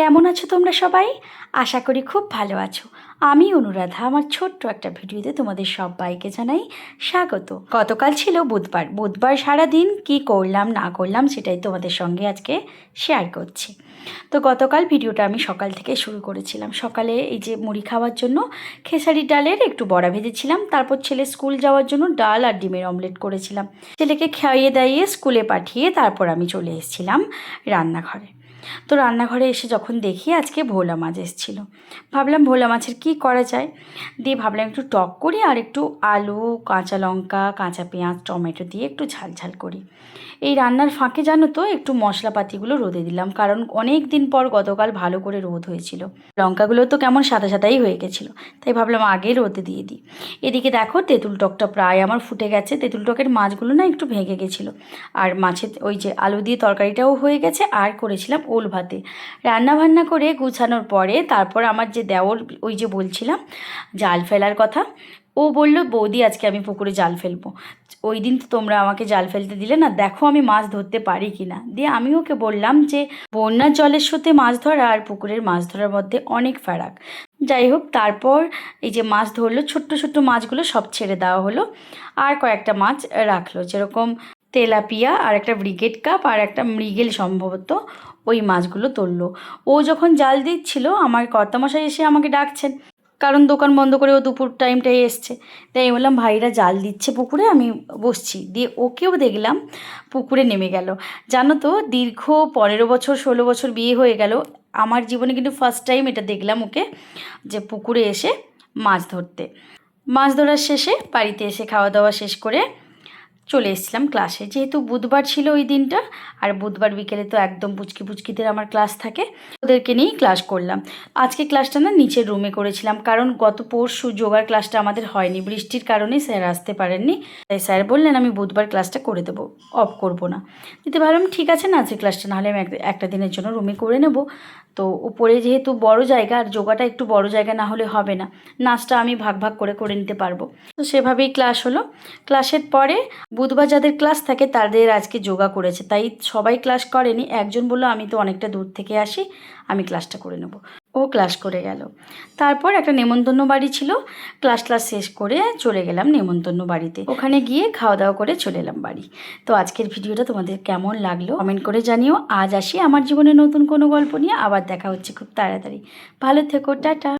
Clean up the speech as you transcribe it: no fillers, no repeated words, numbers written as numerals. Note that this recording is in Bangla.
কেমন আছো তোমরা সবাই? আশা করি খুব ভালো আছো। আমি অনুরাধা, আমার ছোট্ট একটা ভিডিওতে তোমাদের সবাইকে জানাই স্বাগত। গতকাল ছিল বুধবার। বুধবার সারাদিন কি করলাম না করলাম সেটাই তোমাদের সঙ্গে আজকে শেয়ার করছি। তো গতকাল ভিডিওটা আমি সকাল থেকে শুরু করেছিলাম। সকালে এই যে মুড়ি খাওয়ার জন্য খেসারি ডালের একটু বড়া ভেজেছিলাম, তারপর ছেলে স্কুল যাওয়ার জন্য ডাল আর ডিমের অমলেট করেছিলাম। ছেলেকে খাইয়ে দাইয়ে স্কুলে পাঠিয়ে তারপর আমি চলে এসেছিলাম রান্নাঘরে। তো রান্নাঘরে এসে যখন দেখি আজকে ভোলা মাছ এসেছিল, ভাবলাম ভোলা মাছের কী করা যায়, দিয়ে ভাবলাম একটু টক করি আর একটু আলু, কাঁচা লঙ্কা, কাঁচা পেঁয়াজ, টমেটো দিয়ে একটু ঝাল ঝাল করি। এই রান্নার ফাঁকে জানো তো একটু মশলাপাতিগুলো রোদে দিলাম, কারণ অনেক দিন পর গতকাল ভালো করে রোদ হয়েছিল। লঙ্কাগুলো তো কেমন সাদা সাদাই হয়ে গেছিলো, তাই ভাবলাম আগে রোদে দিয়ে দিই। এদিকে দেখো তেঁতুল টকটা প্রায় আমার ফুটে গেছে। তেঁতুল টকের মাছগুলো না একটু ভেঙে গেছিলো, আর মাছের ওই যে আলু দিয়ে তরকারিটাও হয়ে গেছে, আর করেছিলাম ওল ভাতে। রান্নাবান্না করে গুছানোর পরে তারপর আমার যে দেওর ওই যে বলছিলাম জাল ফেলার কথা, ও বলল বৌদি আজকে আমি পুকুরে জাল ফেলবো। ওই দিন তো তোমরা আমাকে জাল ফেলতে দিলে না, দেখো আমি মাছ ধরতে পারি কি না। দিয়ে আমি ওকে বললাম যে বন্যার জলের সাথে মাছ ধরা আর পুকুরের মাছ ধরার মধ্যে অনেক ফারাক। যাই হোক, তারপর এই যে মাছ ধরলো, ছোট্ট ছোট্ট মাছগুলো সব ছেড়ে দেওয়া হলো, আর কয়েকটা মাছ রাখলো, যেরকম তেলাপিয়া আর একটা ব্রিগেড কাপ আর একটা মৃগেল সম্ভবত, ওই মাছগুলো তুললো। ও যখন জাল দিচ্ছিল আমার কর্তামশাই এসে আমাকে ডাকছেন, কারণ দোকান বন্ধ করে ও দুপুর টাইমটাই এসছে। তাই বললাম ভাইরা জাল দিচ্ছে পুকুরে, আমি বসছি। দিয়ে ওকেও দেখলাম পুকুরে নেমে গেল। জানো তো, দীর্ঘ 15 বছর 16 বছর বিয়ে হয়ে গেল, আমার জীবনে কিন্তু ফার্স্ট টাইম এটা দেখলাম ওকে, যে পুকুরে এসে মাছ ধরতে। মাছ ধরার শেষে বাড়িতে এসে খাওয়া দাওয়া শেষ করে চলে এসেছিলাম ক্লাসে, যেহেতু বুধবার ছিল ওই দিনটা, আর বুধবার বিকেলে তো একদম পুচকি পুচকিদের আমার ক্লাস থাকে, ওদেরকে নিয়েই ক্লাস করলাম। আজকে ক্লাসটা না নিচের রুমে করেছিলাম, কারণ গত পরশু যোগার ক্লাসটা আমাদের হয়নি, বৃষ্টির কারণে স্যার আসতে পারেননি। তাই স্যার বললেন আমি বুধবার ক্লাসটা করে দেবো, অফ করবো না। দিতে ভাবলাম ঠিক আছে, না আজকে ক্লাসটা নাহলে আমি একটা দিনের জন্য রুমে করে নেব। তো উপরে যেহেতু বড় জায়গা, আর যোগাটা একটু বড় জায়গা না হলে হবে না, নাচটা আমি ভাগ ভাগ করে করে নিতে পারবো। তো সেভাবেই ক্লাস হলো। ক্লাসের পরে বুধবার যাদের ক্লাস থাকে তাদের আজকে যোগা করেছে, তাই সবাই ক্লাস করেনি। একজন বললো আমি তো অনেকটা দূর থেকে আসি, আমি ক্লাসটা করে নেব। ও ক্লাস করে গেল। তারপর একটা নেমন্তন্ন বাড়ি ছিল, ক্লাস শেষ করে চলে গেলাম নেমন্তন্ন বাড়িতে। ওখানে গিয়ে খাওয়া দাওয়া করে চলে এলাম বাড়ি। তো আজকের ভিডিওটা তোমাদের কেমন লাগলো কমেন্ট করে জানিও। আজ আসি আমার জীবনে নতুন কোনো গল্প নিয়ে, আবার দেখা হচ্ছে খুব তাড়াতাড়ি। ভালো থেকো, টাটা।